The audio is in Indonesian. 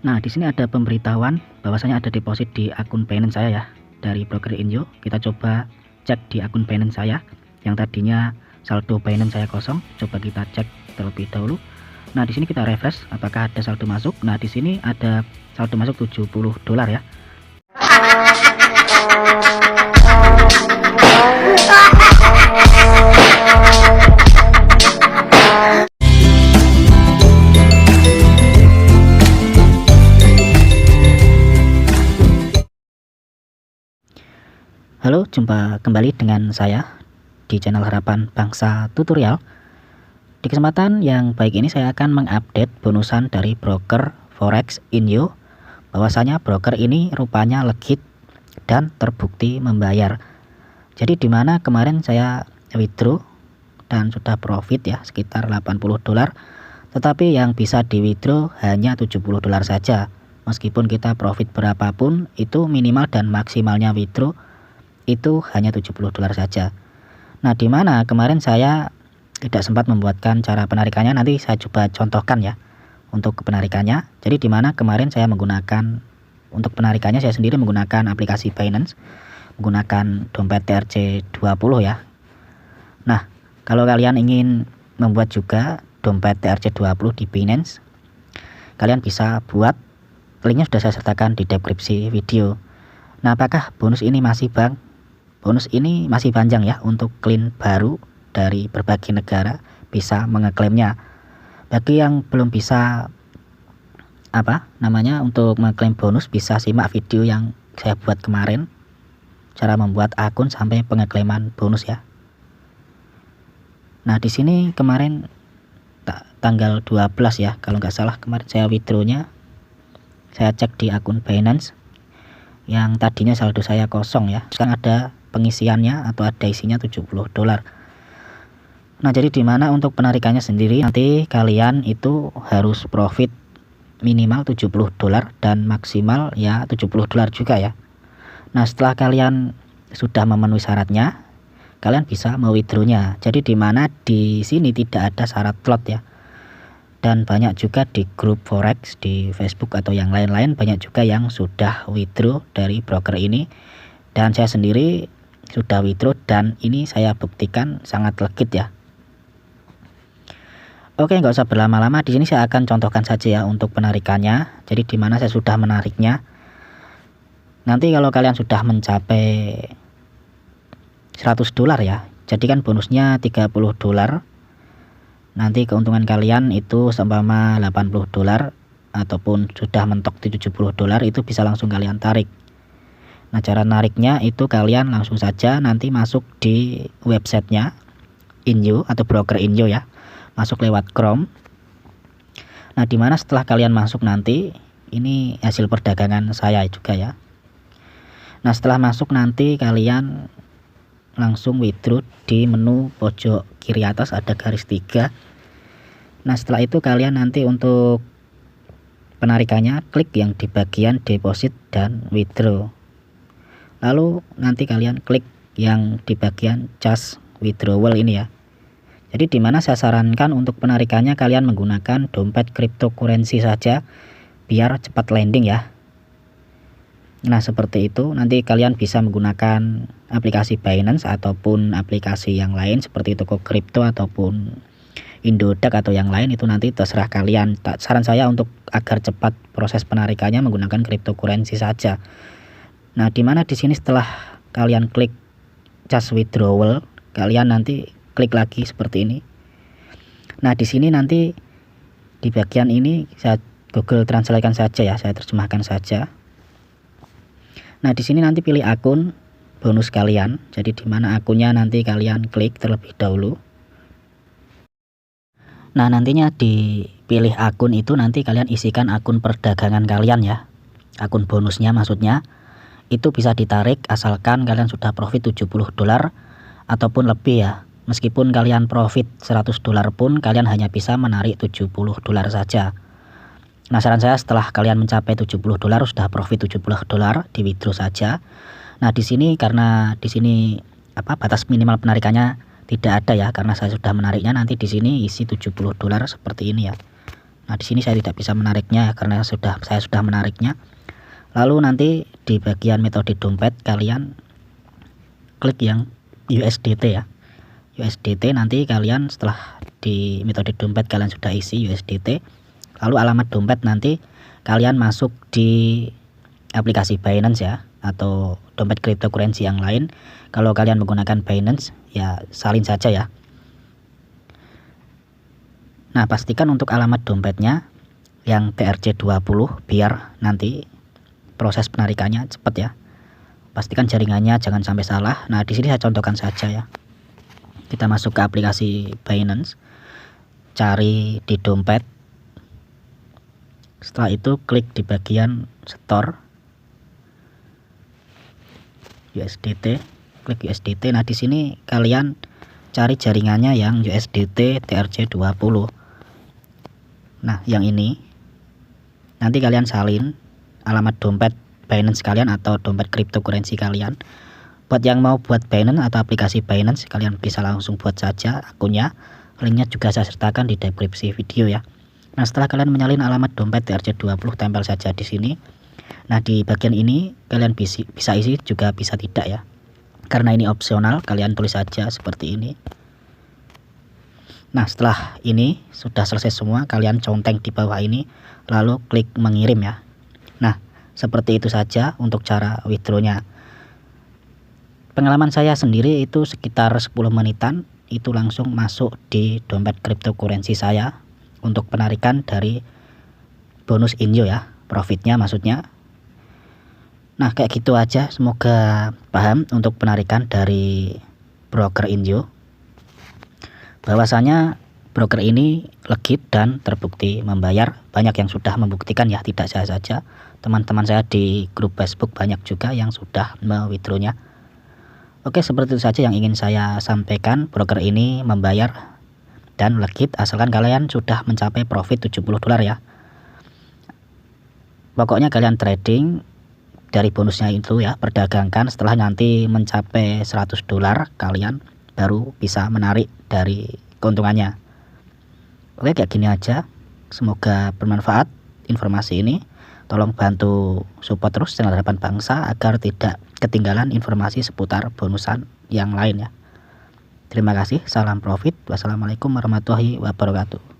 Nah, di sini ada pemberitahuan bahwasanya ada deposit di akun Binance saya ya, dari broker Injo. Kita coba cek di akun Binance saya yang tadinya saldo Binance saya kosong. Coba kita cek terlebih dahulu. Nah, di sini kita refresh apakah ada saldo masuk. Nah, di sini ada saldo masuk $70 ya. Halo, jumpa kembali dengan saya di channel Harapan Bangsa Tutorial. Di kesempatan yang baik ini saya akan mengupdate bonusan dari broker Forex Injo. Bahwasanya broker ini rupanya legit dan terbukti membayar. Jadi dimana kemarin saya withdraw dan sudah profit ya sekitar $80. Tetapi yang bisa di withdraw hanya $70 saja. Meskipun kita profit berapapun itu minimal dan maksimalnya withdraw itu hanya $70 saja. Nah, dimana kemarin saya tidak sempat membuatkan cara penarikannya, nanti saya coba contohkan ya untuk penarikannya. Jadi dimana kemarin saya menggunakan untuk penarikannya, saya sendiri menggunakan aplikasi Binance, menggunakan dompet TRC20 ya. Nah, kalau kalian ingin membuat juga dompet TRC20 di Binance, kalian bisa buat, linknya sudah saya sertakan di deskripsi video. Nah, apakah bonus ini masih bang? Bonus ini masih panjang ya, untuk klien baru dari berbagai negara bisa mengeklaimnya. Bagi yang belum bisa untuk mengeklaim bonus, bisa simak video yang saya buat kemarin, cara membuat akun sampai pengeklaiman bonus ya. Nah, di sini kemarin tanggal 12 ya, kalau nggak salah kemarin saya withdrawnya, saya cek di akun Binance yang tadinya saldo saya kosong ya, sekarang ada pengisiannya atau ada isinya $70. Nah, jadi dimana untuk penarikannya sendiri nanti kalian itu harus profit minimal $70 dan maksimal ya $70 juga ya. Nah, setelah kalian sudah memenuhi syaratnya, kalian bisa mewithdrawnya. Jadi dimana di sini tidak ada syarat slot ya. Dan banyak juga di grup Forex di Facebook atau yang lain-lain, banyak juga yang sudah withdraw dari broker ini, dan saya sendiri sudah withdraw dan ini saya buktikan sangat legit ya. Oke, nggak usah berlama-lama, di sini saya akan contohkan saja ya untuk penarikannya. Jadi dimana saya sudah menariknya, nanti kalau kalian sudah mencapai $100 ya, jadi kan bonusnya $30. Nanti keuntungan kalian itu seumpama $80 ataupun sudah mentok di $70, itu bisa langsung kalian tarik. Nah, cara nariknya itu kalian langsung saja nanti masuk di websitenya Injo atau broker Injo ya, masuk lewat Chrome. Nah, dimana setelah kalian masuk nanti ini hasil perdagangan saya juga ya. Nah, setelah masuk nanti kalian langsung withdraw di menu pojok kiri atas ada garis 3. Nah, setelah itu kalian nanti untuk penarikannya klik yang di bagian deposit dan withdraw. Lalu nanti kalian klik yang di bagian just withdrawal ini ya. Jadi dimana saya sarankan untuk penarikannya kalian menggunakan dompet cryptocurrency saja biar cepat landing ya. Nah, seperti itu. Nanti kalian bisa menggunakan aplikasi Binance ataupun aplikasi yang lain seperti toko kripto ataupun Indodax atau yang lain, itu nanti terserah kalian. Saran saya untuk agar cepat proses penarikannya menggunakan cryptocurrency saja. Nah, dimana di sini setelah kalian klik just withdrawal, kalian nanti klik lagi seperti ini. Nah, di sini nanti di bagian ini saya Google Translate-kan saja ya, saya terjemahkan saja. Nah, di sini nanti pilih akun bonus kalian. Jadi dimana akunnya nanti kalian klik terlebih dahulu. Nah, nantinya di pilih akun itu nanti kalian isikan akun perdagangan kalian ya, akun bonusnya maksudnya. Itu bisa ditarik asalkan kalian sudah profit $70 ataupun lebih ya. Meskipun kalian profit $100 pun kalian hanya bisa menarik $70 saja. Nah, saran saya setelah kalian mencapai $70 sudah profit $70, di withdraw saja. Nah, di sini karena di sini batas minimal penarikannya tidak ada ya, karena saya sudah menariknya nanti di sini isi $70 seperti ini ya. Nah, di sini saya tidak bisa menariknya karena saya sudah menariknya. Lalu nanti di bagian metode dompet kalian klik yang USDT ya. USDT nanti kalian setelah di metode dompet kalian sudah isi USDT, lalu alamat dompet nanti kalian masuk di aplikasi Binance ya, atau dompet cryptocurrency yang lain. Kalau kalian menggunakan Binance ya salin saja ya. Nah, pastikan untuk alamat dompetnya yang TRC20 biar nanti proses penarikannya cepat ya. Pastikan jaringannya jangan sampai salah. Nah, di sini saya contohkan saja ya. Kita masuk ke aplikasi Binance, cari di dompet. Setelah itu klik di bagian store USDT, klik USDT. Nah, di sini kalian cari jaringannya yang USDT TRC20. Nah, yang ini nanti kalian salin alamat dompet Binance kalian atau dompet cryptocurrency kalian. Buat yang mau buat Binance atau aplikasi Binance, kalian bisa langsung buat saja akunnya. Linknya juga saya sertakan di deskripsi video ya. Nah, setelah kalian menyalin alamat dompet TRC20, tempel saja di sini. Nah, di bagian ini kalian bisa isi juga bisa tidak ya. Karena ini opsional, kalian tulis saja seperti ini. Nah, setelah ini sudah selesai semua, kalian conteng di bawah ini, lalu klik mengirim ya. Nah, seperti itu saja untuk cara withdraw-nya. Pengalaman saya sendiri itu sekitar 10 menitan itu langsung masuk di dompet cryptocurrency saya untuk penarikan dari bonus Injo ya, profitnya maksudnya. Nah, kayak gitu aja, semoga paham untuk penarikan dari broker Injo. Bahwasanya broker ini legit dan terbukti membayar. Banyak yang sudah membuktikan ya, tidak saya saja. Teman-teman saya di grup Facebook banyak juga yang sudah me-withdraw-nya. Oke, seperti itu saja yang ingin saya sampaikan. Broker ini membayar dan legit asalkan kalian sudah mencapai profit 70 dolar ya. Pokoknya kalian trading dari bonusnya itu ya, perdagangkan. Setelah nanti mencapai 100 dolar kalian baru bisa menarik dari keuntungannya. Oke, kayak gini aja. Semoga bermanfaat informasi ini. Tolong bantu support terus channel Harapan Bangsa agar tidak ketinggalan informasi seputar bonusan yang lain ya. Terima kasih, salam profit. Wassalamualaikum warahmatullahi wabarakatuh.